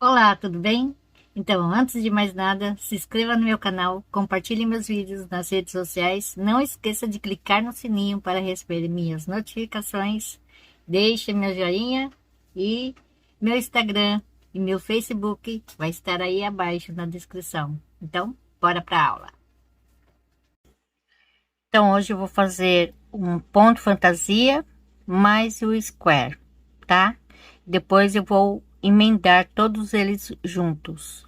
Olá, tudo bem? Então, antes de mais nada, se inscreva no meu canal, compartilhe meus vídeos nas redes sociais, não esqueça de clicar no sininho para receber minhas notificações, deixe meu joinha e meu Instagram e meu Facebook vai estar aí abaixo na descrição. Então, bora para a aula. Então, hoje eu vou fazer um ponto fantasia mais o square, tá? Depois eu vou emendar todos eles juntos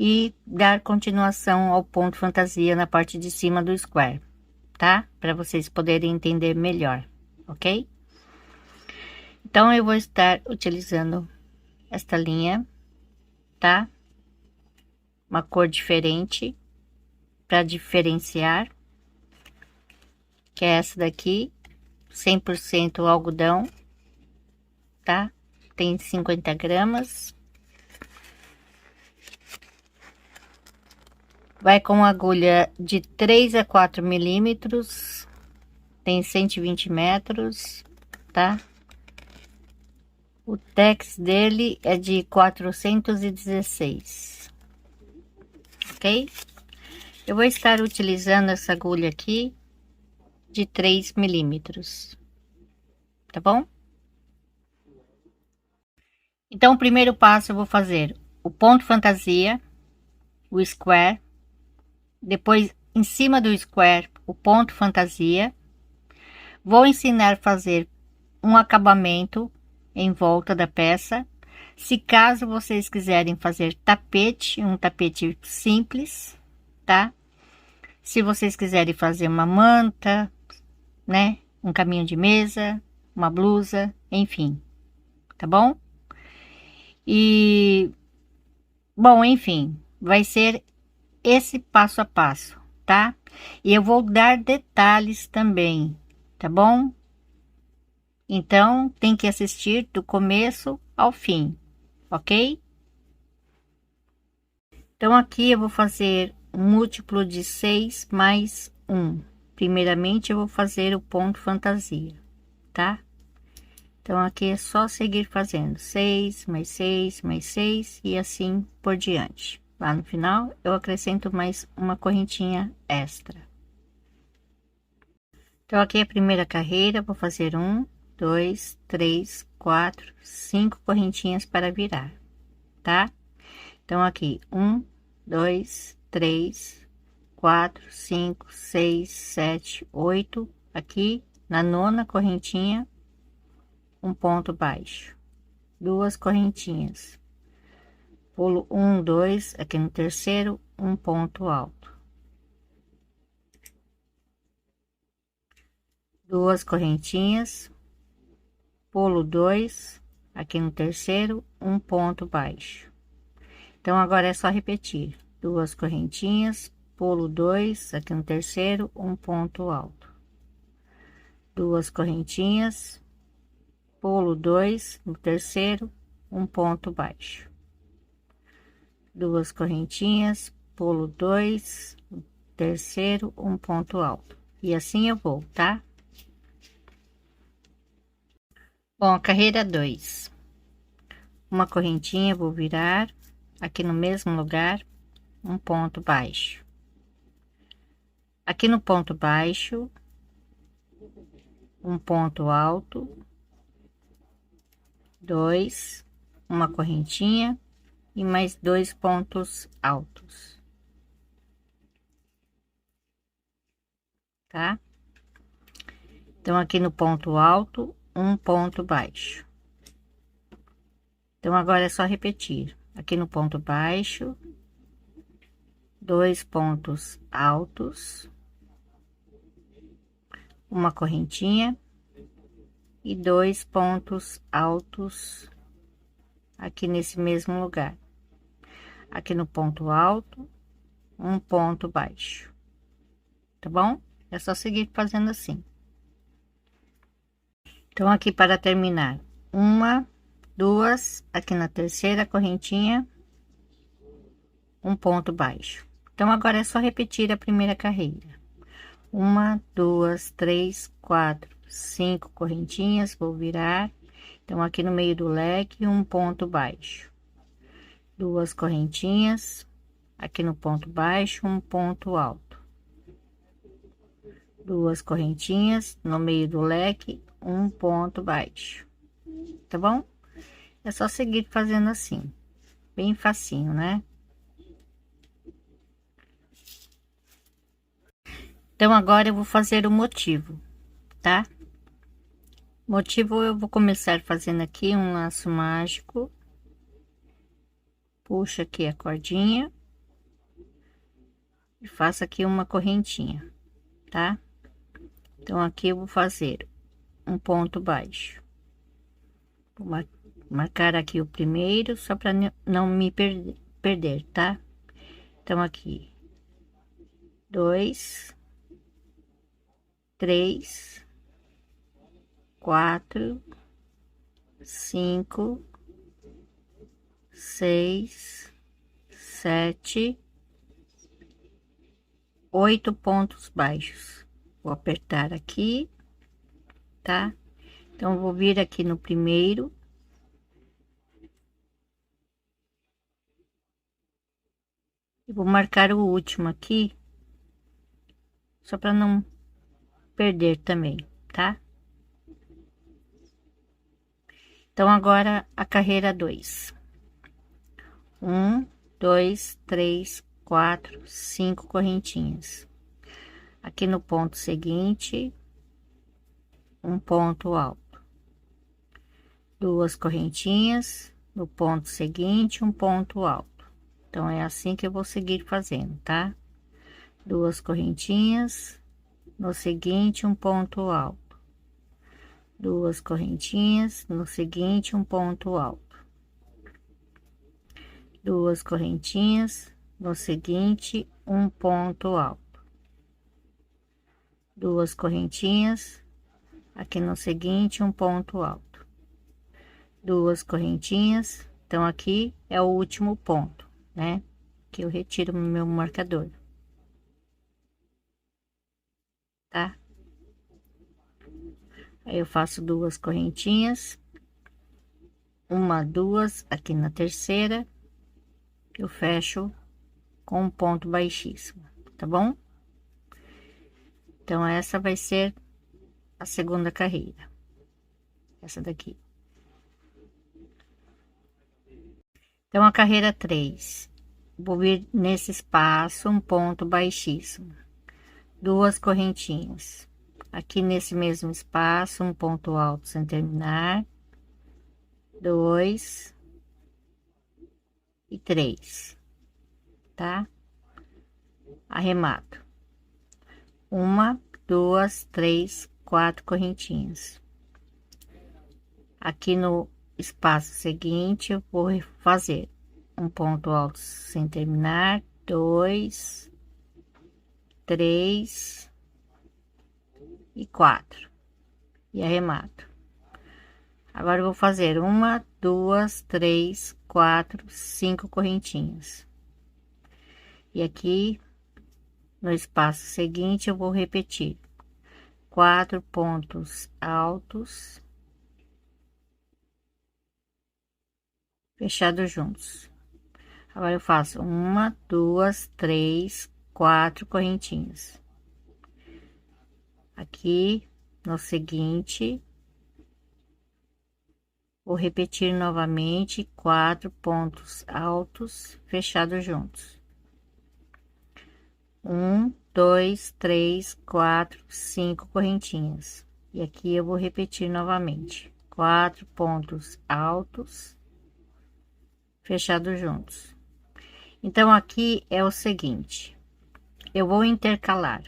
e dar continuação ao ponto fantasia na parte de cima do square, tá? Para vocês poderem entender melhor, ok? Então, eu vou estar utilizando esta linha, tá? Uma cor diferente para diferenciar, que é essa daqui, 100% algodão, tá? Tem 50 gramas. Vai com agulha de 3 a 4 milímetros, tem 120 metros, tá? O tex dele é de 416, ok? Eu vou estar utilizando essa agulha aqui de 3 milímetros, tá bom? Então, o primeiro passo eu vou fazer o ponto fantasia, o square, depois em cima do square, o ponto fantasia. Vou ensinar a fazer um acabamento em volta da peça. Se caso vocês quiserem fazer tapete, um tapete simples, tá? Se vocês quiserem fazer uma manta, né? Um caminho de mesa, uma blusa, enfim, tá bom? E, bom, enfim, vai ser esse passo a passo, tá? E eu vou dar detalhes também, tá bom? Então, tem que assistir do começo ao fim, ok? Então, aqui eu vou fazer um múltiplo de 6 mais 1. Primeiramente, eu vou fazer o ponto fantasia, tá? Então, aqui é só seguir fazendo 6 mais 6 mais 6 e assim por diante. Lá no final, eu acrescento mais uma correntinha extra. Então, aqui é a primeira carreira, vou fazer 1, 2, 3, 4, 5 correntinhas para virar, tá? Então, aqui, 1, 2, 3, 4, 5, 6, 7, 8. Aqui, na nona correntinha, um ponto baixo, duas correntinhas. Pulo 1, 2, aqui no terceiro, um ponto alto. Duas correntinhas, pulo 2, aqui no terceiro, um ponto baixo. Então, agora é só repetir. Duas correntinhas, pulo 2, aqui no terceiro, um ponto alto. Duas correntinhas, pulo 2, no terceiro, um ponto baixo. Duas correntinhas, pulo 2, no terceiro, um ponto alto. E assim eu vou, tá? Bom, a carreira 2. Uma correntinha, vou virar aqui no mesmo lugar, um ponto baixo. Aqui no ponto baixo, um ponto alto, dois, uma correntinha e mais dois pontos altos, tá? Então, aqui no ponto alto, um ponto baixo. Então, agora é só repetir. Aqui no ponto baixo, dois pontos altos, uma correntinha e dois pontos altos aqui nesse mesmo lugar. Aqui no ponto alto, um ponto baixo, tá bom? É só seguir fazendo assim. Então, aqui para terminar, uma, duas, aqui na terceira correntinha, um ponto baixo. Então, agora é só repetir a primeira carreira. Uma, duas, três, quatro, cinco correntinhas, vou virar. Então, aqui no meio do leque, um ponto baixo. duas correntinhas, aqui no ponto baixo, um ponto alto, duas correntinhas no meio do leque, um ponto baixo, tá bom? É só seguir fazendo assim, bem facinho, né? Então agora eu vou fazer o motivo, tá? Motivo eu vou começar fazendo aqui um laço mágico, puxa aqui a cordinha e faço aqui uma correntinha, tá? Então aqui eu vou fazer um ponto baixo, vou marcar aqui o primeiro só para não me perder, tá? Então aqui dois, três, quatro, cinco, seis, sete, 8 pontos baixos. Vou apertar aqui, tá? Então vou vir aqui no primeiro, e vou marcar o último aqui, só para não perder também, tá? Então agora a carreira 2. 1, 2, 3, 4, 5 correntinhas. Aqui no ponto seguinte, um ponto alto, duas correntinhas, no ponto seguinte, um ponto alto. Então é assim que eu vou seguir fazendo, tá? Duas correntinhas, no seguinte, um ponto alto, duas correntinhas, no seguinte, um ponto alto, duas correntinhas, no seguinte, um ponto alto, duas correntinhas, aqui no seguinte, um ponto alto, duas correntinhas. Então aqui é o último ponto, né, que eu retiro meu marcador, tá? Aí eu faço duas correntinhas, uma, duas, aqui na terceira eu fecho com um ponto baixíssimo, tá bom? Então essa vai ser a segunda carreira, essa daqui. Então a carreira 3, vou vir nesse espaço um ponto baixíssimo, duas correntinhas, aqui nesse mesmo espaço um ponto alto sem terminar, dois e três, tá? Arremato, uma, duas, três, quatro correntinhas. Aqui no espaço seguinte eu vou fazer um ponto alto sem terminar, dois, três e quatro, e arremato. Agora eu vou fazer uma, duas, três, quatro, cinco correntinhas, e aqui no espaço seguinte eu vou repetir quatro pontos altos fechados juntos. Agora eu faço uma, duas, três, quatro correntinhas. Aqui no seguinte, vou repetir novamente quatro pontos altos fechados juntos. Um, dois, três, quatro, cinco correntinhas. E aqui eu vou repetir novamente quatro pontos altos fechados juntos. Então aqui é o seguinte, eu vou intercalar.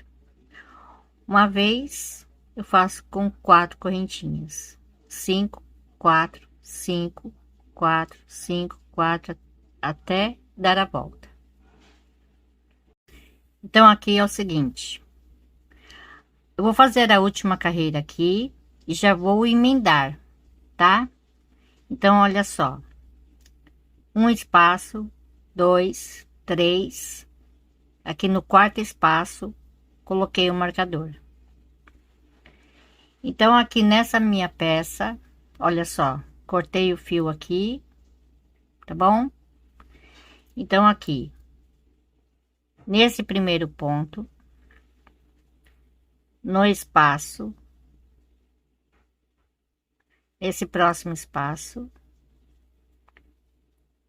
Uma vez eu faço com quatro correntinhas, cinco, quatro, cinco, quatro, cinco, quatro, até dar a volta. Então aqui é o seguinte, eu vou fazer a última carreira aqui e já vou emendar, tá? Então olha só, um espaço, dois, três, aqui no quarto espaço coloquei o marcador. Então aqui nessa minha peça, olha só, cortei o fio aqui, tá bom? Então, aqui, nesse primeiro ponto, no espaço, esse próximo espaço,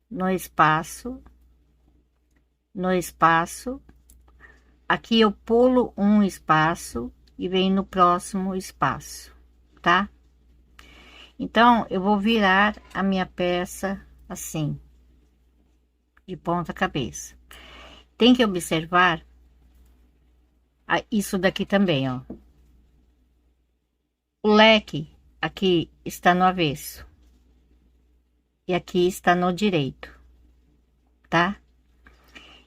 no espaço, no espaço, aqui eu pulo um espaço e venho no próximo espaço, tá? Então, eu vou virar a minha peça assim, de ponta cabeça. Tem que observar isso daqui também, ó. O leque aqui está no avesso e aqui está no direito, tá?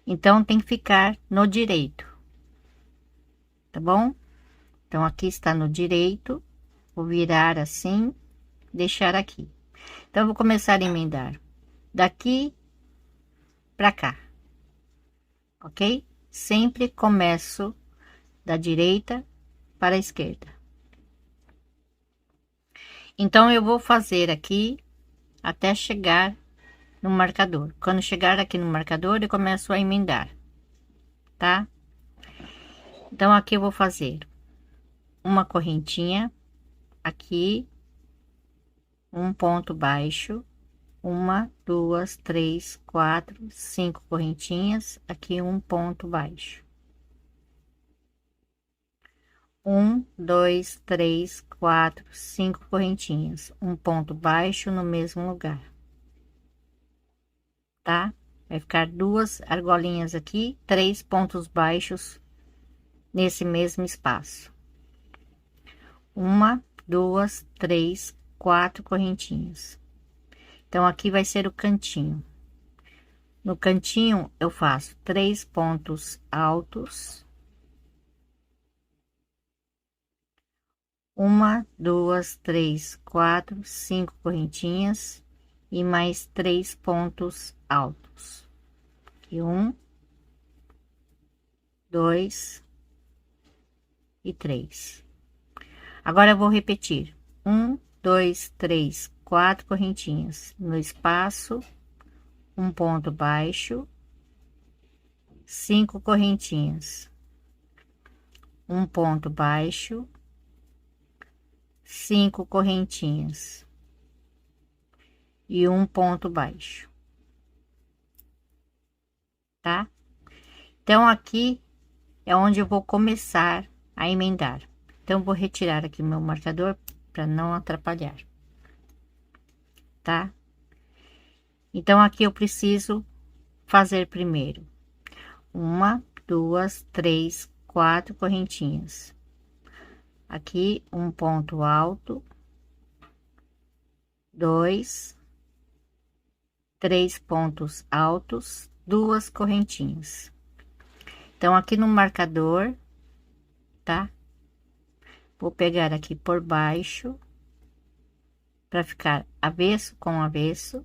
Então, tem que ficar no direito, tá bom? Então, aqui está no direito, vou virar assim, deixar aqui. Então, eu vou começar a emendar daqui pra cá, ok? Sempre começo da direita para a esquerda. Então, eu vou fazer aqui até chegar no marcador. Quando chegar aqui no marcador, eu começo a emendar, tá? Então, aqui eu vou fazer uma correntinha aqui, um ponto baixo, uma, duas, três, quatro, cinco correntinhas, aqui um ponto baixo. Um, dois, três, quatro, cinco correntinhas, um ponto baixo no mesmo lugar, tá? Vai ficar duas argolinhas aqui, três pontos baixos nesse mesmo espaço. Uma, duas, três, quatro correntinhas. Então, aqui vai ser o cantinho. No cantinho, eu faço três pontos altos. Uma, duas, três, quatro, cinco correntinhas e mais três pontos altos. E um, dois e três. Agora eu vou repetir: um, dois, três, quatro correntinhas no espaço, um ponto baixo, cinco correntinhas, um ponto baixo, cinco correntinhas e um ponto baixo, tá? Então, aqui é onde eu vou começar a emendar. Então, vou retirar aqui meu marcador para não atrapalhar, tá? Então, aqui eu preciso fazer primeiro uma, duas, três, quatro correntinhas. Aqui um ponto alto, dois, três pontos altos, duas correntinhas. Então, aqui no marcador, tá? Vou pegar aqui por baixo, para ficar avesso com avesso.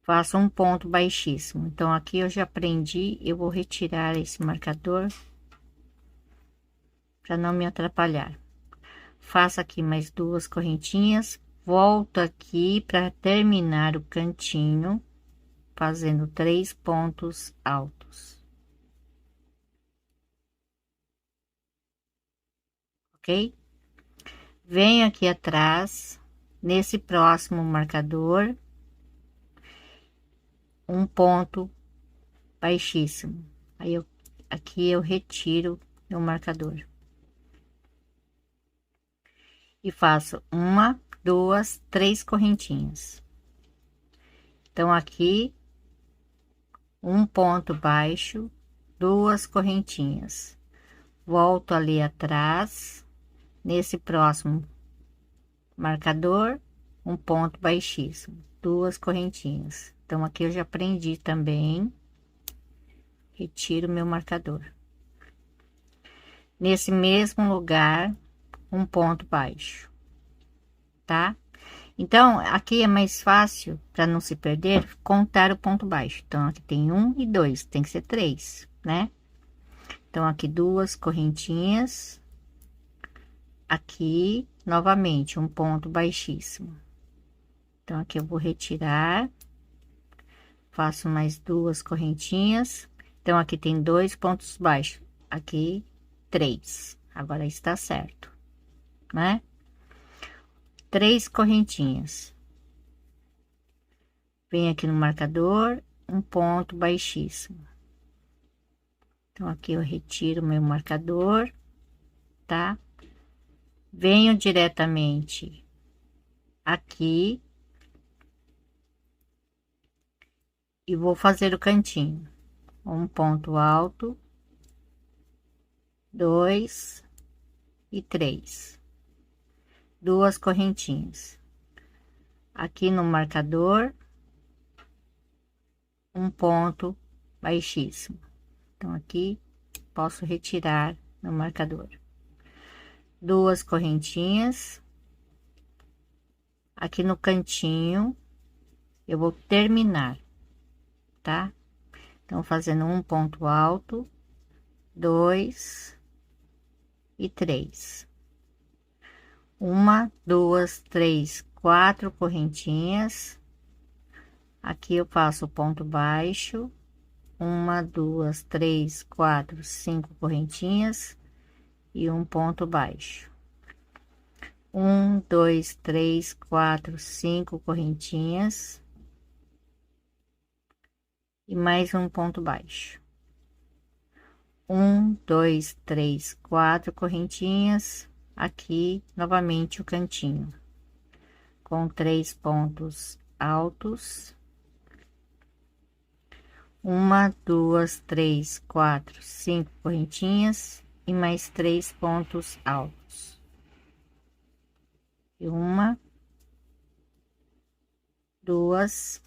Faço um ponto baixíssimo. Então, aqui eu já aprendi, eu vou retirar esse marcador para não me atrapalhar. Faço aqui mais duas correntinhas, volto aqui para terminar o cantinho, fazendo três pontos altos. Ok? Venho aqui atrás, nesse próximo marcador, um ponto baixíssimo. Aí eu aqui eu retiro meu marcador e faço uma, duas, três correntinhas. Então, aqui um ponto baixo, duas correntinhas. Volto ali atrás, nesse próximo marcador, um ponto baixíssimo, duas correntinhas. Então, aqui eu já prendi também, retiro meu marcador. Nesse mesmo lugar, um ponto baixo, tá? Então, aqui é mais fácil, para não se perder, contar o ponto baixo. Então, aqui tem um e dois, tem que ser três, né? Então, aqui duas correntinhas. Aqui, novamente, um ponto baixíssimo. Então, aqui eu vou retirar. faço mais 2 correntinhas. Então, aqui tem 2 pontos baixos, aqui 3. Agora está certo, né? 3 correntinhas. Venho aqui no marcador, um ponto baixíssimo. Então, aqui eu retiro meu marcador, tá? Venho diretamente aqui e vou fazer o cantinho. Um ponto alto, 2 e 3. 2 correntinhas. Aqui no marcador, um ponto baixíssimo. Então, aqui posso retirar no marcador. 2 correntinhas. Aqui no cantinho, eu vou terminar, tá? Então, fazendo um ponto alto, 2 e 3. 1, 2, 3, 4 correntinhas. Aqui eu faço ponto baixo, 1, 2, 3, 4, 5 correntinhas e um ponto baixo. 1, 2, 3, 4, 5 correntinhas e mais um ponto baixo. 1, 2, 3, 4 correntinhas, aqui novamente o cantinho, com 3 pontos altos. 1, 2, 3, 4, 5 correntinhas e mais 3 pontos altos. E 1, 2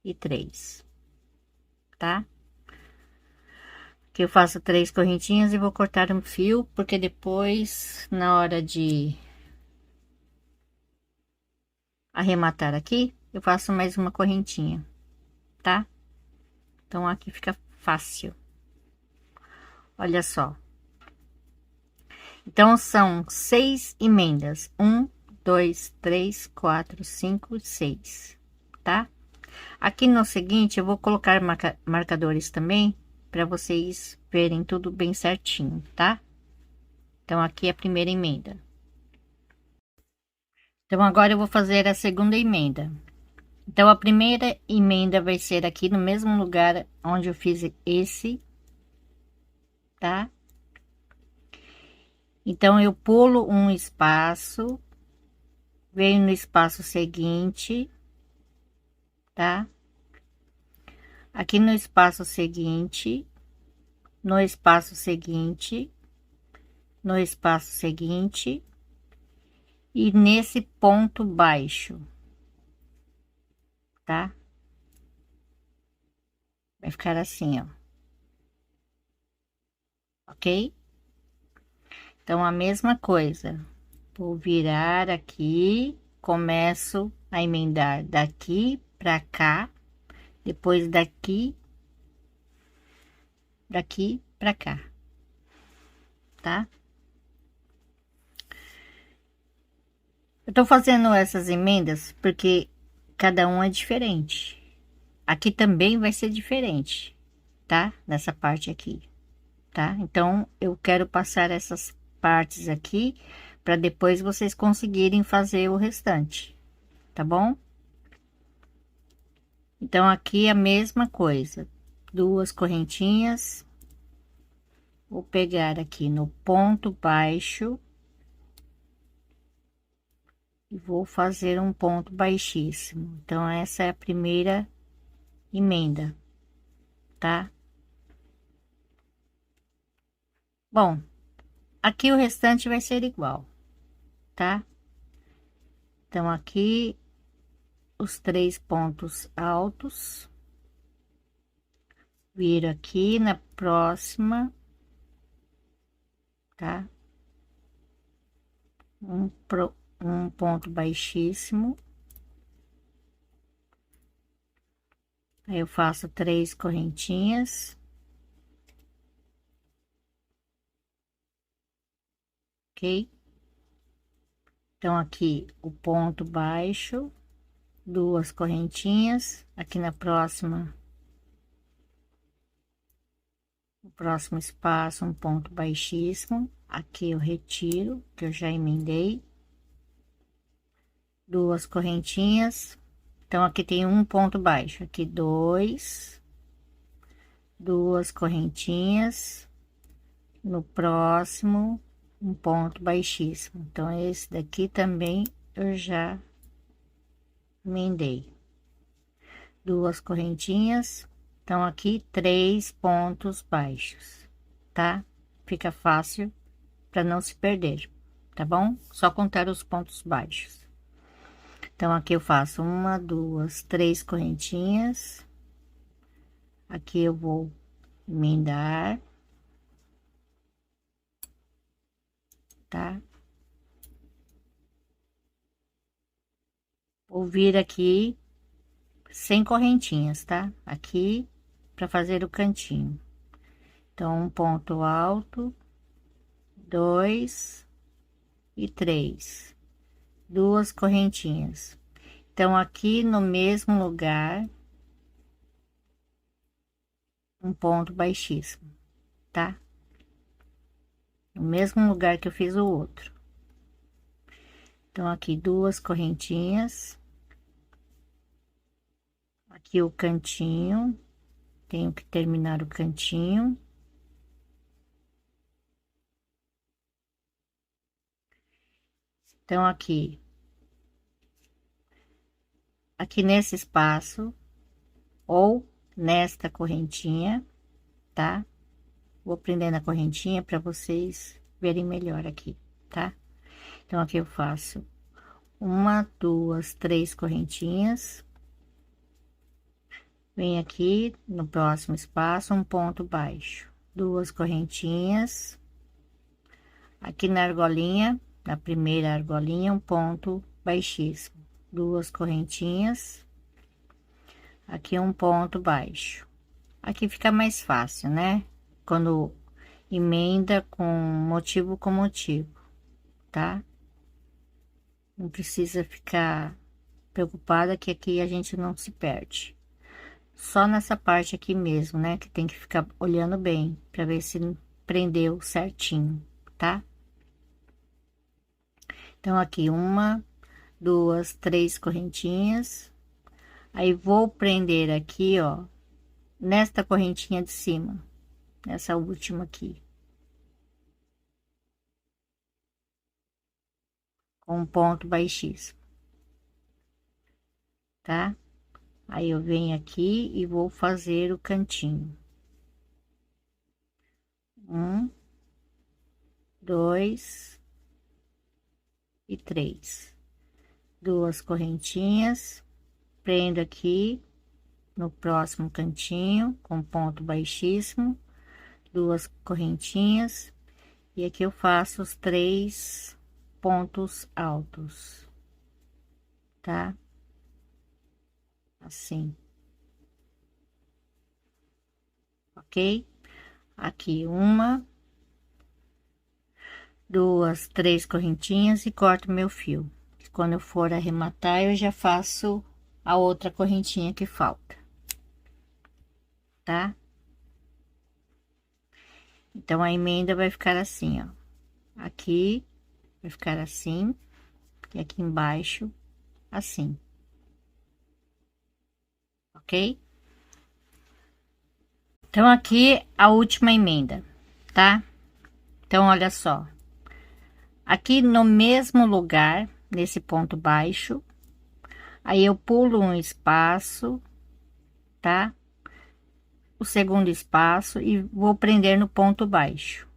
e 3, tá? Que eu faço 3 correntinhas e vou cortar um fio, porque depois, na hora de arrematar aqui, eu faço mais uma correntinha, tá? Então, aqui fica fácil. Olha só. Então, são 6 emendas. 1, 2, 3, 4, 5, 6, tá? Aqui no seguinte, eu vou colocar marcadores também, para vocês verem tudo bem certinho, tá? Então, aqui é a primeira emenda. Então, agora eu vou fazer a segunda emenda. Então, a primeira emenda vai ser aqui no mesmo lugar onde eu fiz esse, tá? Então, eu pulo um espaço, venho no espaço seguinte, tá? Aqui no espaço seguinte, no espaço seguinte, no espaço seguinte e nesse ponto baixo, tá? Vai ficar assim, ó. Ok? Então, a mesma coisa. Vou virar aqui, começo a emendar daqui pra cá, depois daqui pra cá, tá? Eu tô fazendo essas emendas porque cada um é diferente. Aqui também vai ser diferente, tá? Nessa parte aqui, tá? Então, eu quero passar essas partes aqui para depois vocês conseguirem fazer o restante, tá bom? Então, aqui a mesma coisa, 2 correntinhas, vou pegar aqui no ponto baixo e vou fazer um ponto baixíssimo. Então, essa é a primeira emenda, tá? Bom, aqui o restante vai ser igual, tá? Então, aqui os 3 pontos altos, viro aqui na próxima, tá? Um ponto baixíssimo, aí eu faço 3 correntinhas, ok? Então, aqui o ponto baixo, duas correntinhas, aqui na próxima, no próximo espaço, um ponto baixíssimo, aqui eu retiro, que eu já emendei, duas correntinhas, então aqui tem um ponto baixo, aqui dois, duas correntinhas, no próximo, um ponto baixíssimo, então esse daqui também eu já emendei, duas correntinhas, então aqui três pontos baixos, tá? Fica fácil para não se perder, tá bom? Só contar os pontos baixos. Então aqui eu faço uma, duas, três correntinhas, aqui eu vou emendar, tá? Vou vir aqui sem correntinhas, tá? Aqui para fazer o cantinho. Então, um ponto alto, dois e três, duas correntinhas. Então, aqui no mesmo lugar, um ponto baixíssimo, tá? No mesmo lugar que eu fiz o outro. Então, aqui duas correntinhas, aqui o cantinho, tenho que terminar o cantinho. Então, aqui nesse espaço, ou nesta correntinha, tá? Vou prendendo a correntinha para vocês verem melhor aqui, tá? Então, aqui eu faço uma, duas, três correntinhas. Vem aqui no próximo espaço, um ponto baixo, duas correntinhas. Aqui na argolinha, na primeira argolinha, um ponto baixíssimo, duas correntinhas. Aqui um ponto baixo. Aqui fica mais fácil, né? Quando emenda com motivo com motivo, tá? Não precisa ficar preocupada que aqui a gente não se perde. Só nessa parte aqui mesmo, né? Que tem que ficar olhando bem para ver se prendeu certinho, tá? Então, aqui uma, duas, três correntinhas. Aí, vou prender aqui, ó, nesta correntinha de cima, nessa última aqui. Com um ponto baixíssimo, tá? Aí, eu venho aqui e vou fazer o cantinho. Um, dois e três. Duas correntinhas, prendo aqui no próximo cantinho, com ponto baixíssimo, duas correntinhas, e aqui eu faço os três pontos altos, tá? Assim, ok? Aqui uma, duas, três correntinhas e corto meu fio. Quando eu for arrematar, eu já faço a outra correntinha que falta, tá? Então, a emenda vai ficar assim, ó. Aqui vai ficar assim, e aqui embaixo, assim, ok? Então, aqui a última emenda, tá? Então, olha só. Aqui no mesmo lugar, nesse ponto baixo, aí eu pulo um espaço, tá? O segundo espaço e vou prender no ponto baixo,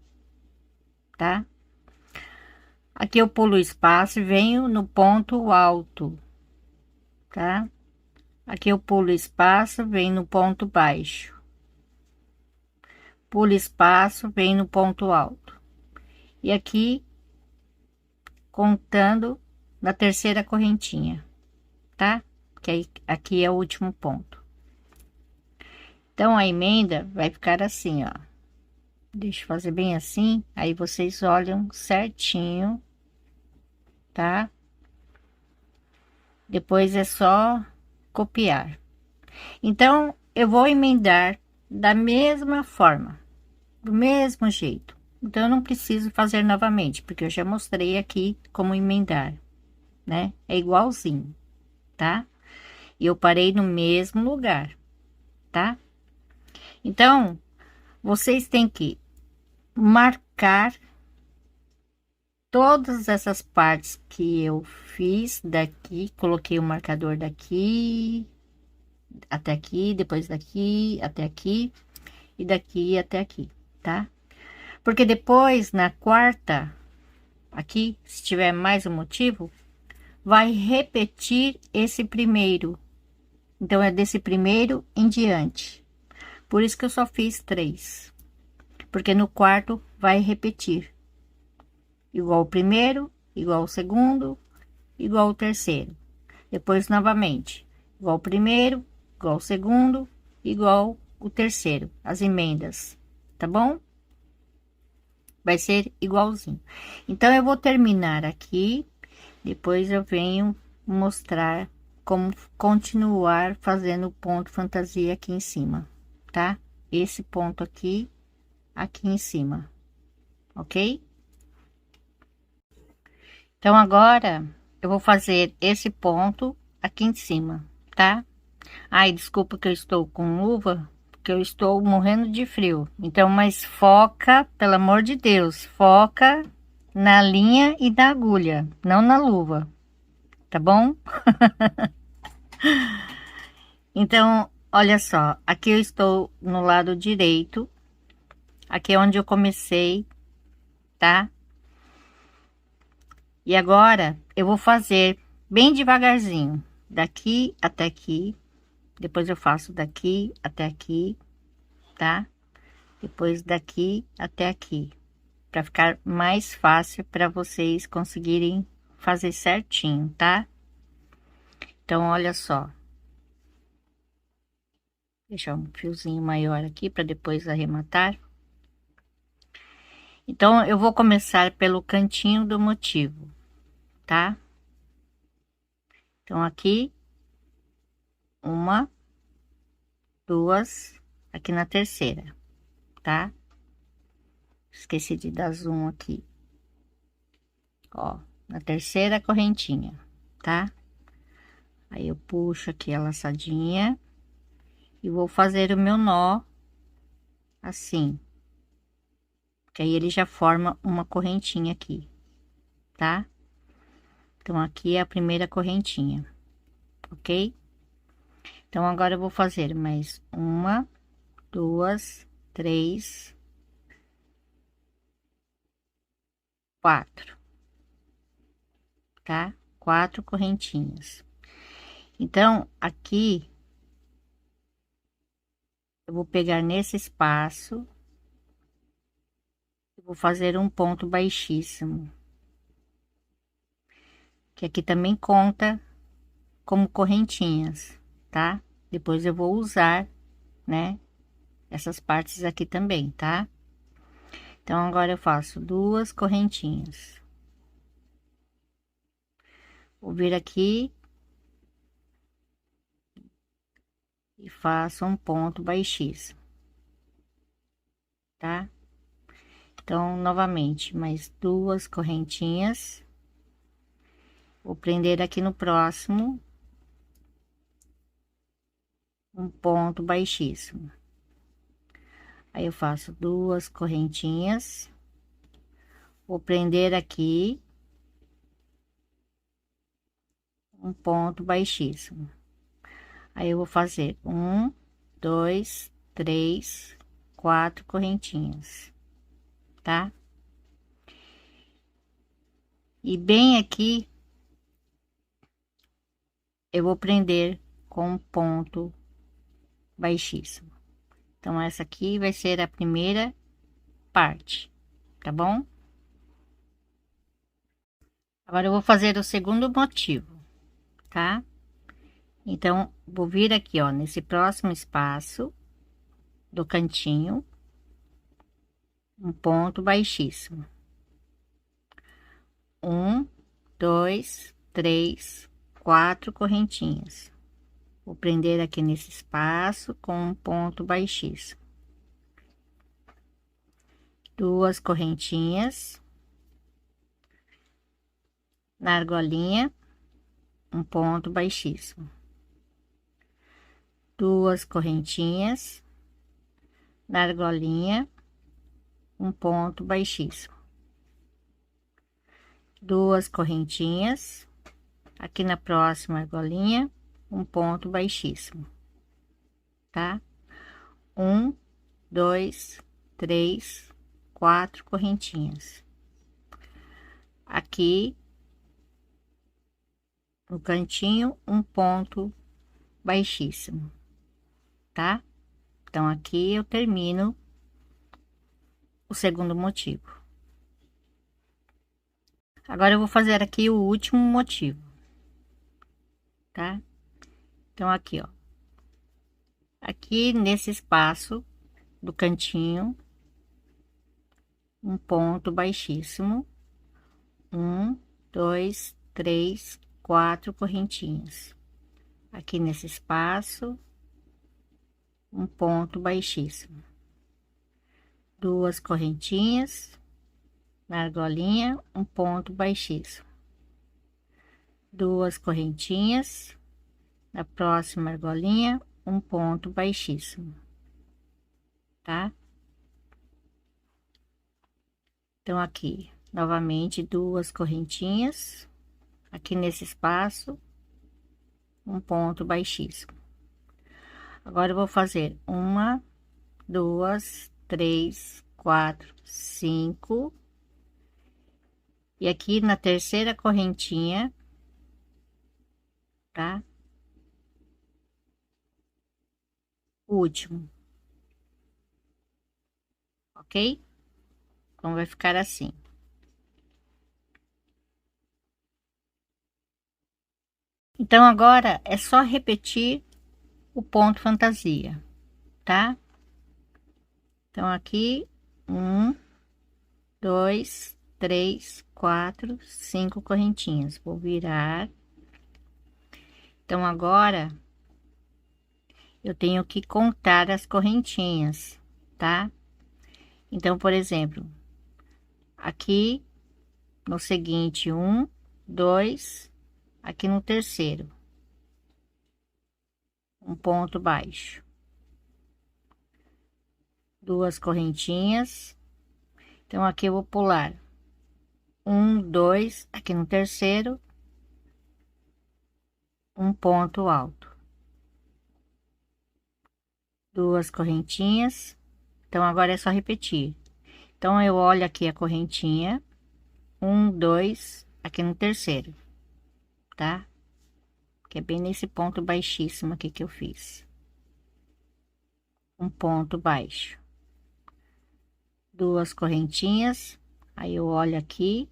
tá? Aqui eu pulo o espaço e venho no ponto alto, tá? Aqui eu pulo o espaço, venho no ponto baixo. Pulo espaço, venho no ponto alto. E aqui, contando na terceira correntinha, tá? Que aí, aqui é o último ponto. Então, a emenda vai ficar assim, ó. Deixa eu fazer bem assim, aí vocês olham certinho, tá? Depois é só copiar. Então, eu vou emendar da mesma forma, do mesmo jeito. Então, eu não preciso fazer novamente, porque eu já mostrei aqui como emendar, né? É igualzinho, tá? E eu parei no mesmo lugar, tá? Então, vocês têm que marcar todas essas partes que eu fiz daqui, coloquei o marcador daqui até aqui, depois daqui até aqui e daqui até aqui, tá? Porque depois na quarta, aqui, se tiver mais um motivo, vai repetir esse primeiro. Então é desse primeiro em diante. Por isso que eu só fiz três, porque no quarto vai repetir, igual o primeiro, igual o segundo, igual o terceiro. Depois novamente, igual o primeiro, igual o segundo, igual o terceiro, as emendas, tá bom? Vai ser igualzinho. Então, eu vou terminar aqui, depois eu venho mostrar como continuar fazendo ponto fantasia aqui em cima, tá? Esse ponto aqui, aqui em cima, ok? Então, agora eu vou fazer esse ponto aqui em cima, tá? Ai, desculpa que eu estou com luva, porque eu estou morrendo de frio. Então, mas foca, pelo amor de Deus, foca na linha e na agulha, não na luva, tá bom? Então, olha só, aqui eu estou no lado direito, aqui é onde eu comecei, tá? E agora eu vou fazer bem devagarzinho, daqui até aqui, depois eu faço daqui até aqui, tá? Depois daqui até aqui, para ficar mais fácil para vocês conseguirem fazer certinho, tá? Então, olha só, deixar um fiozinho maior aqui para depois arrematar. Então, eu vou começar pelo cantinho do motivo, tá? Então, aqui, uma, duas, aqui na terceira, tá? Esqueci de dar zoom aqui, ó, na terceira correntinha, tá? Aí eu puxo aqui a laçadinha e vou fazer o meu nó assim, que aí ele já forma uma correntinha aqui, tá? Então aqui é a primeira correntinha, ok? Então agora eu vou fazer mais uma, duas, três, quatro, tá? Quatro correntinhas. Então aqui eu vou pegar nesse espaço, eu vou fazer um ponto baixíssimo, que aqui também conta como correntinhas, tá? Depois eu vou usar, né, essas partes aqui também, tá? Então agora eu faço duas correntinhas, vou vir aqui e faço um ponto baixíssimo, tá? Então novamente mais duas correntinhas, vou prender aqui no próximo um ponto baixíssimo, aí eu faço duas correntinhas, vou prender aqui um ponto baixíssimo, aí eu vou fazer um, dois, três, quatro correntinhas, tá? E bem aqui eu vou prender com um ponto baixíssimo. Então essa aqui vai ser a primeira parte, tá bom? Agora eu vou fazer o segundo motivo, tá? Então vou vir aqui, ó, nesse próximo espaço do cantinho, um ponto baixíssimo. Um, dois, três, 4 correntinhas. Vou prender aqui nesse espaço com um ponto baixíssimo. 2 correntinhas. Na argolinha, um ponto baixíssimo. 2 correntinhas. Na argolinha, um ponto baixíssimo. 2 correntinhas. Aqui na próxima argolinha, um ponto baixíssimo, tá? 1, 2, 3, 4 correntinhas. Aqui no cantinho, um ponto baixíssimo, tá? Então, aqui eu termino o segundo motivo. Agora, eu vou fazer aqui o último motivo, tá? Então, aqui, ó. Aqui nesse espaço do cantinho, um ponto baixíssimo. 1, 2, 3, 4 correntinhas. Aqui nesse espaço, um ponto baixíssimo. 2 correntinhas. Na argolinha, um ponto baixíssimo. 2 correntinhas. Na próxima argolinha, um ponto baixíssimo, tá? Então, aqui, novamente, 2 correntinhas. Aqui nesse espaço, um ponto baixíssimo. Agora, eu vou fazer 1, 2, 3, 4, 5. E aqui na terceira correntinha, tá? O último. Ok? Então, vai ficar assim. Então, agora é só repetir o ponto fantasia, tá? Então, aqui, 1, 2, 3, 4, 5 correntinhas. Vou virar. Então, agora, eu tenho que contar as correntinhas, tá? Então, por exemplo, aqui no seguinte, 1, 2, aqui no terceiro, um ponto baixo, 2 correntinhas. Então, aqui eu vou pular 1, 2, aqui no terceiro, um ponto alto, 2 correntinhas. Então, agora é só repetir. Então, eu olho aqui a correntinha, 1, 2, aqui no terceiro, tá? Que é bem nesse ponto baixíssimo aqui que eu fiz. Um ponto baixo. 2 correntinhas. Aí, eu olho aqui,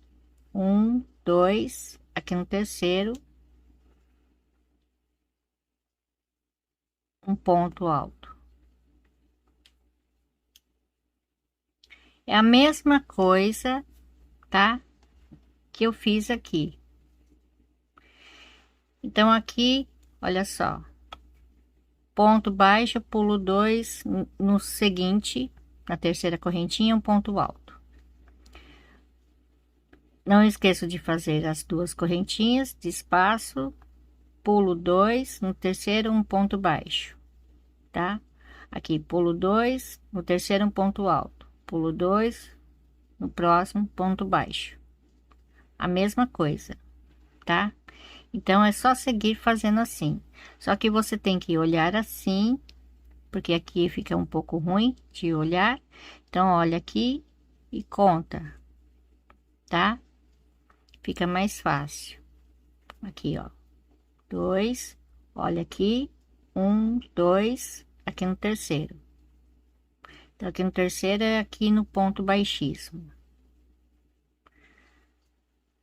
1, 2, aqui no terceiro, um ponto alto. É a mesma coisa, tá? Que eu fiz aqui. Então, aqui, olha só. Ponto baixo, pulo 2 no seguinte, na terceira correntinha, um ponto alto. Não esqueço de fazer as 2 correntinhas de espaço, pulo 2 no terceiro, um ponto baixo, tá? Aqui, pulo 2 no terceiro, um ponto alto, pulo 2 no próximo, ponto baixo. A mesma coisa, tá? Então, é só seguir fazendo assim. Só que você tem que olhar assim, porque aqui fica um pouco ruim de olhar. Então, olha aqui e conta, tá? Fica mais fácil. Aqui, ó. 2, olha aqui. 1, 2, aqui no terceiro. Então, aqui no terceiro é aqui no ponto baixíssimo.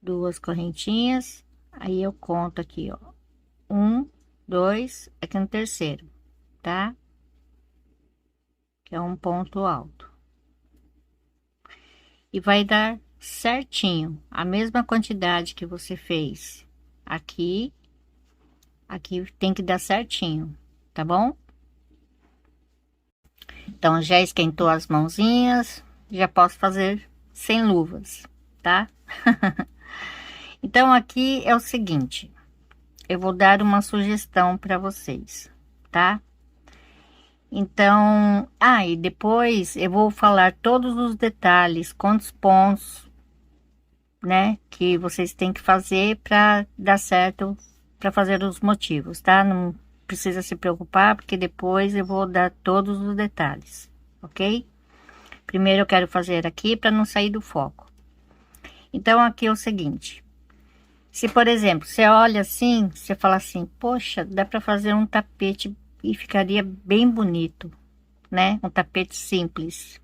2 correntinhas. Aí, eu conto aqui, ó. 1, 2, aqui no terceiro, tá? Que é um ponto alto. E vai dar certinho a mesma quantidade que você fez aqui, Aqui tem que dar certinho, tá bom? Então, já esquentou as mãozinhas, já posso fazer sem luvas, tá? Então, aqui é o seguinte, eu vou dar uma sugestão para vocês, tá? Então, e depois eu vou falar todos os detalhes, quantos pontos, né, que vocês têm que fazer para dar certo, para fazer os motivos, tá? Não precisa se preocupar, porque depois eu vou dar todos os detalhes, ok? Primeiro eu quero fazer aqui para não sair do foco. Então, aqui é o seguinte: se, por exemplo, você olha assim, você fala assim, poxa, dá para fazer um tapete e ficaria bem bonito, né? Um tapete simples.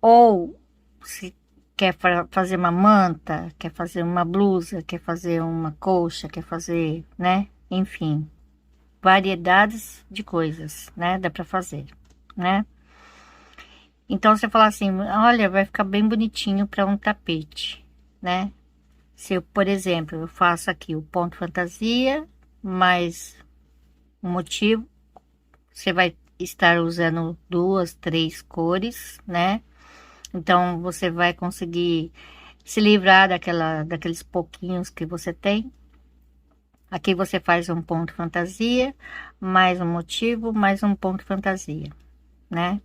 Ou se quer fazer uma manta, quer fazer uma blusa, quer fazer uma colcha, quer fazer, né? Enfim, variedades de coisas, né? Dá para fazer, né? Então você fala assim, olha, vai ficar bem bonitinho para um tapete, né? Se eu, por exemplo, eu faço aqui o ponto fantasia, mais um motivo, você vai estar usando duas, três cores, né? Então você vai conseguir se livrar daqueles pouquinhos que você tem. Aqui você faz um ponto fantasia, mais um motivo, mais um ponto fantasia, né?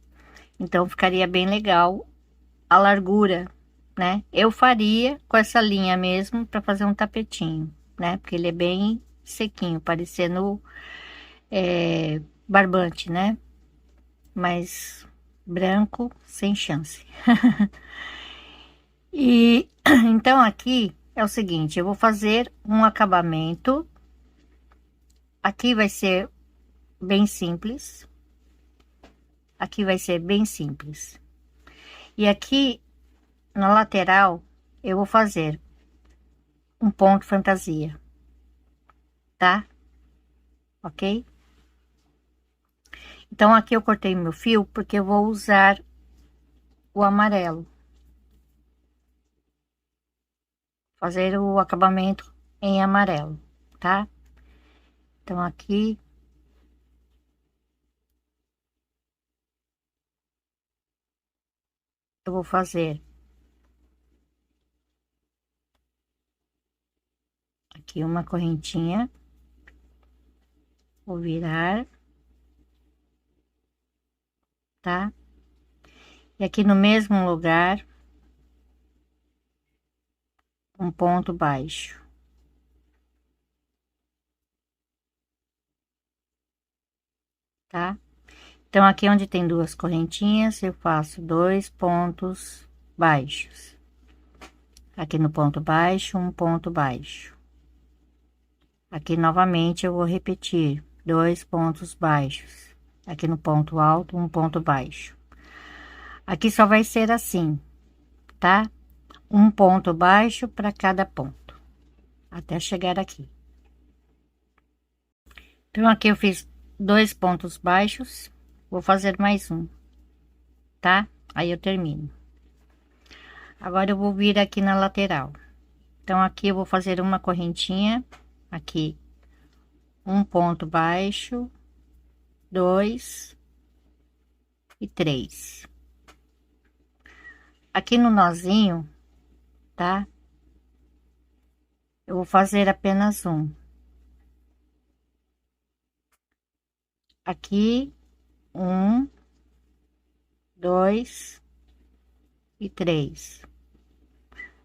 Então ficaria bem legal a largura, né? Eu faria com essa linha mesmo para fazer um tapetinho, né? Porque ele é bem sequinho, parecendo barbante, né? Mas branco, sem chance. E então aqui é o seguinte, eu vou fazer um acabamento. Aqui vai ser bem simples. Aqui vai ser bem simples. E aqui na lateral eu vou fazer um ponto fantasia, tá? Ok? Então aqui eu cortei meu fio porque eu vou usar o amarelo. Fazer o acabamento em amarelo, tá? Então aqui eu vou fazer aqui uma correntinha, vou virar, tá? E aqui no mesmo lugar, um ponto baixo, tá? Então aqui onde tem duas correntinhas, eu faço dois pontos baixos. Aqui no ponto baixo, um ponto baixo. Aqui novamente eu vou repetir dois pontos baixos. Aqui no ponto alto, um ponto baixo. Aqui só vai ser assim, tá? Um ponto baixo para cada ponto, até chegar aqui. Então aqui eu fiz dois pontos baixos, vou fazer mais um, tá? Aí eu termino. Agora eu vou vir aqui na lateral. Então aqui eu vou fazer uma correntinha, aqui um ponto baixo, dois e três. Aqui no nozinho, tá? Eu vou fazer apenas um. Aqui, um, dois e três.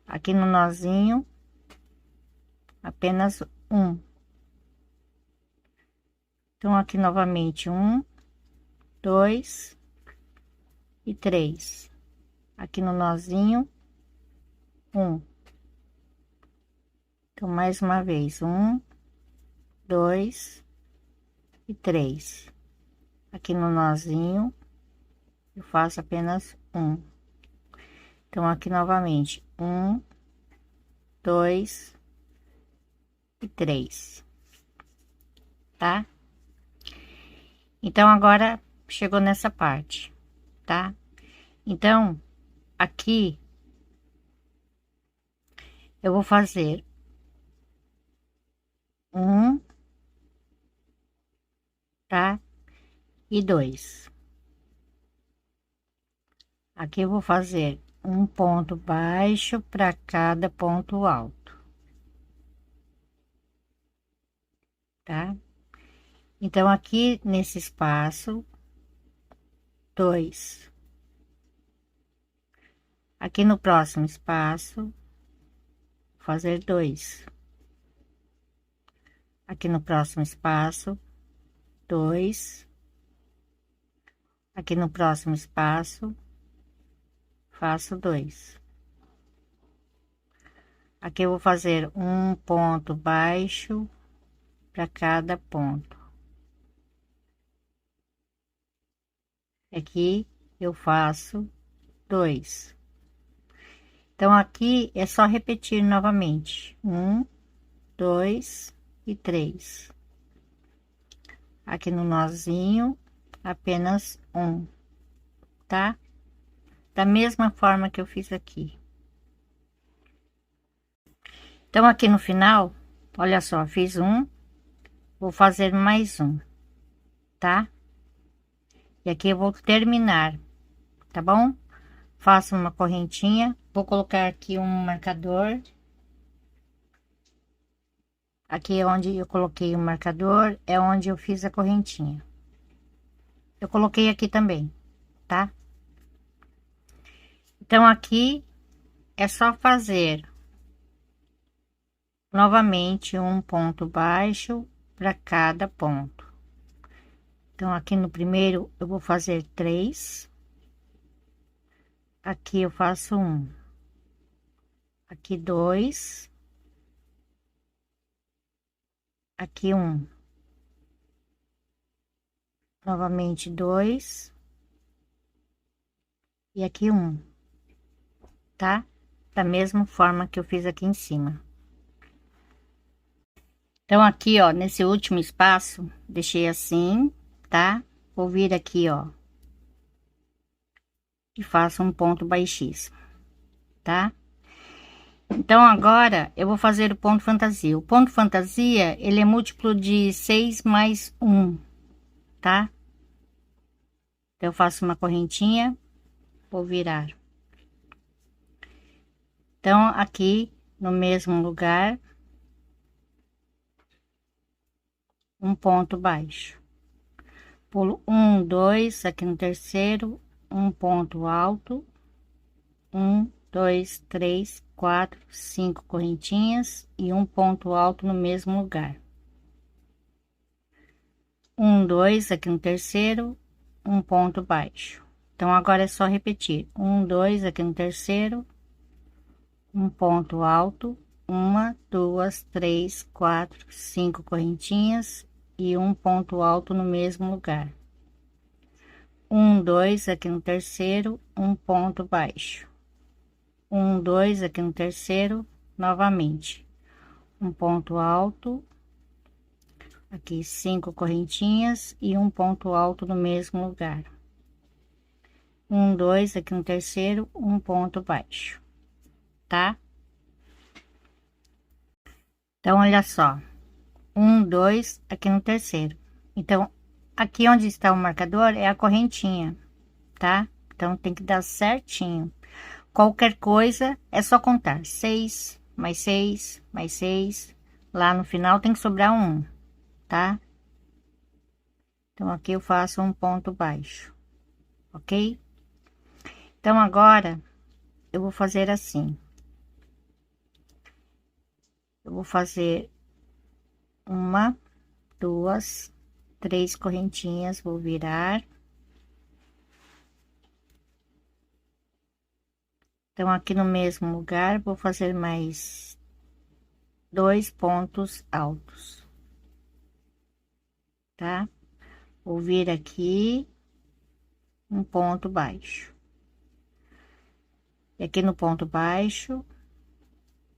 Aqui no nozinho, apenas um. Então, aqui novamente, um, dois e três. Aqui no nozinho, um. Então, mais uma vez, um, dois e três. Aqui no nozinho, eu faço apenas um. Então, aqui novamente, um, dois e três, tá? Então, agora chegou nessa parte, tá? Então, aqui eu vou fazer um, tá? E 2. Aqui eu vou fazer um ponto baixo para cada ponto alto, tá? Então, aqui nesse espaço, 2. Aqui no próximo espaço, fazer 2. Aqui no próximo espaço, 2. Aqui no próximo espaço, faço 2. Aqui eu vou fazer um ponto baixo para cada ponto. Aqui eu faço 2. Então, aqui é só repetir novamente: 1, 2 e 3. Aqui no nozinho, apenas 1, tá? Da mesma forma que eu fiz aqui. Então, aqui no final, olha só, fiz um, vou fazer mais um, tá? E aqui eu vou terminar, tá bom? Faço uma correntinha, vou colocar aqui um marcador. Aqui onde eu coloquei o marcador é onde eu fiz a correntinha. Eu coloquei aqui também, tá? Então, aqui é só fazer novamente um ponto baixo para cada ponto. Então, aqui no primeiro eu vou fazer 3. Aqui eu faço 1. Aqui 2. Aqui 1. Novamente 2. E aqui 1, tá? Da mesma forma que eu fiz aqui em cima. Então, aqui, ó, nesse último espaço, deixei assim, tá? Vou vir aqui, ó, e faço um ponto baixíssimo, tá? Então, agora eu vou fazer o ponto fantasia. O ponto fantasia, ele é múltiplo de 6 mais 1, tá? Então, eu faço uma correntinha, vou virar. Então, aqui no mesmo lugar, um ponto baixo. Pulo 1, 2, aqui no terceiro, um ponto alto, 1, 2, 3, 4, 5 correntinhas e um ponto alto no mesmo lugar. 1, 2, aqui no terceiro, um ponto baixo. Então, agora é só repetir: 1, 2, aqui no terceiro, um ponto alto, 1, 2, 3, 4, 5 correntinhas e um ponto alto no mesmo lugar. 1, 2, aqui no terceiro, um ponto baixo. 1, 2, aqui no terceiro, novamente, um ponto alto, aqui 5 correntinhas e um ponto alto no mesmo lugar. 1, 2, aqui no terceiro, um ponto baixo, tá? Então, olha só, 1, 2, aqui no terceiro. Então, aqui onde está o marcador é a correntinha, tá? Então, tem que dar certinho. Qualquer coisa é só contar 6 mais 6 mais 6. Lá no final tem que sobrar um, tá? Então, aqui eu faço um ponto baixo, ok? Então, agora eu vou fazer assim. Eu vou fazer uma, 2, 3 correntinhas, vou virar. Então, aqui no mesmo lugar, vou fazer mais 2 pontos altos, tá? Vou vir aqui, um ponto baixo. E aqui no ponto baixo,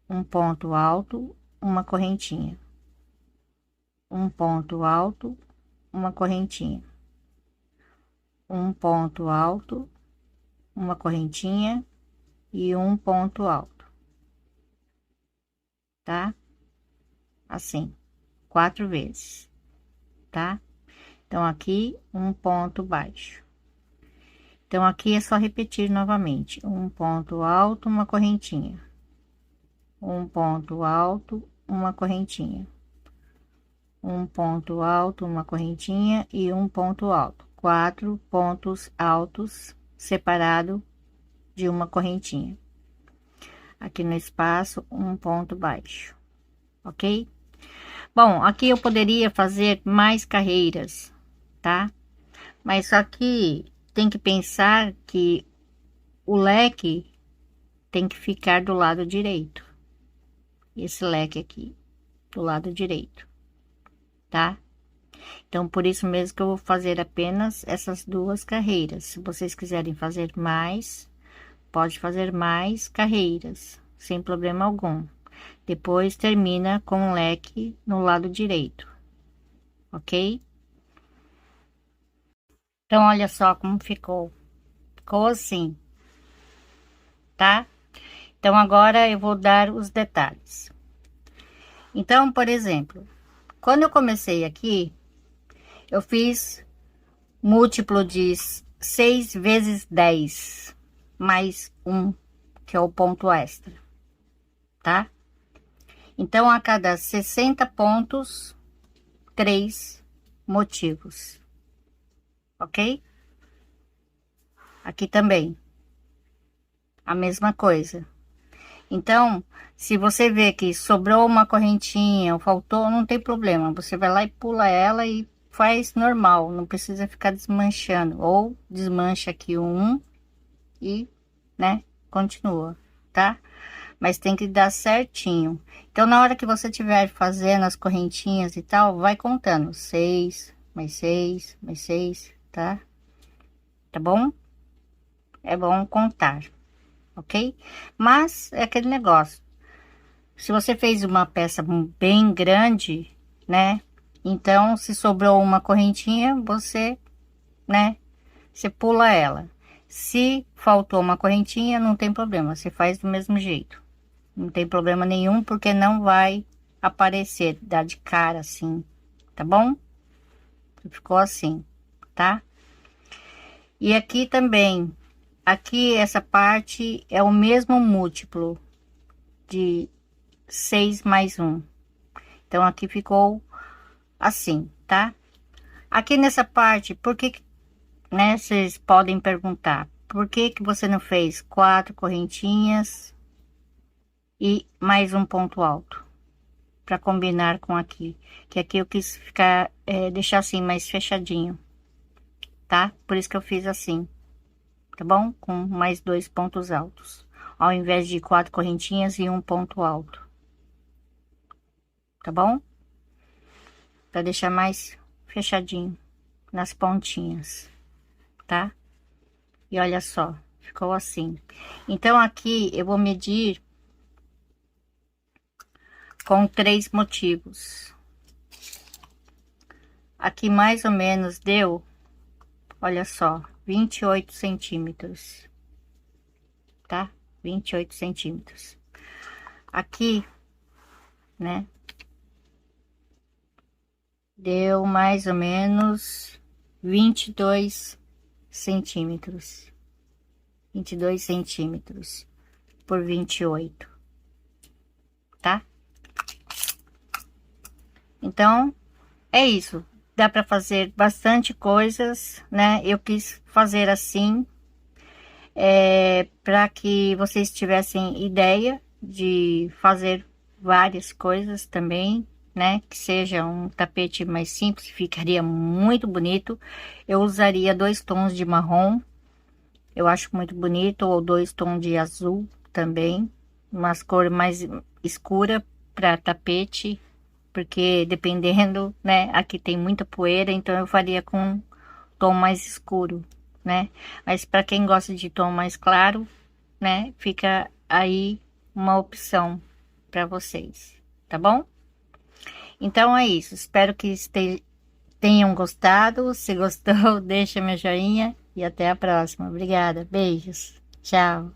um ponto alto, uma correntinha. Um ponto alto, uma correntinha. Um ponto alto, uma correntinha e um ponto alto, tá? Assim, 4 vezes, tá? Então, aqui, um ponto baixo. Então, aqui é só repetir novamente. Um ponto alto, uma correntinha. Um ponto alto, uma correntinha. Um ponto alto, uma correntinha e um ponto alto. 4 pontos altos separado de uma correntinha. Aqui no espaço, um ponto baixo, ok? Bom, aqui eu poderia fazer mais carreiras, tá? Mas só que tem que pensar que o leque tem que ficar do lado direito. Esse leque aqui, do lado direito, tá? Então, por isso mesmo que eu vou fazer apenas essas duas carreiras. Se vocês quiserem fazer mais, pode fazer mais carreiras, sem problema algum. Depois termina com o leque no lado direito, ok? Então, olha só como ficou. Ficou assim, tá? Então, agora eu vou dar os detalhes. Então, por exemplo, quando eu comecei aqui, eu fiz múltiplo de 6 vezes 10 mais 1, que é o ponto extra, tá? Então, a cada 60 pontos, 3 motivos, ok? Aqui também, a mesma coisa. Então, se você vê que sobrou uma correntinha ou faltou, não tem problema. Você vai lá e pula ela e faz normal, não precisa ficar desmanchando. Ou desmancha aqui um e, né, continua, tá? Mas tem que dar certinho. Então, na hora que você estiver fazendo as correntinhas e tal, vai contando. 6, mais 6, mais 6, tá? Tá bom? É bom contar, ok? Mas é aquele negócio. Se você fez uma peça bem grande, né? Então, se sobrou uma correntinha, você, né? Você pula ela. Se faltou uma correntinha, não tem problema. Você faz do mesmo jeito. Não tem problema nenhum, porque não vai aparecer, dar de cara assim, tá bom? Ficou assim, tá? E aqui também, aqui essa parte é o mesmo múltiplo de 6 mais 1. Então, aqui ficou assim, tá? Aqui nessa parte, por que, né, vocês podem perguntar, por que que você não fez 4 correntinhas e mais um ponto alto? Para combinar com aqui, que aqui eu quis ficar, deixar assim mais fechadinho, tá? Por isso que eu fiz assim, tá bom? Com mais 2 pontos altos, ao invés de 4 correntinhas e um ponto alto, tá bom? Para deixar mais fechadinho nas pontinhas, tá? E olha só, ficou assim. Então, aqui eu vou medir com 3 motivos. Aqui mais ou menos deu, olha só, 28 centímetros, tá? 28 centímetros. Aqui, né? Deu mais ou menos 22 centímetros. 22 centímetros por 28, tá? Então, é isso. Dá para fazer bastante coisas, né? Eu quis fazer assim, para que vocês tivessem ideia de fazer várias coisas também, né? Que seja um tapete mais simples, ficaria muito bonito. Eu usaria 2 tons de marrom, eu acho muito bonito, ou 2 tons de azul também, umas cores mais escura para tapete, porque dependendo, né? Aqui tem muita poeira, então eu faria com tom mais escuro, né? Mas para quem gosta de tom mais claro, né? Fica aí uma opção para vocês, tá bom? Então é isso. Espero que tenham gostado. Se gostou, deixa meu joinha e até a próxima. Obrigada. Beijos. Tchau.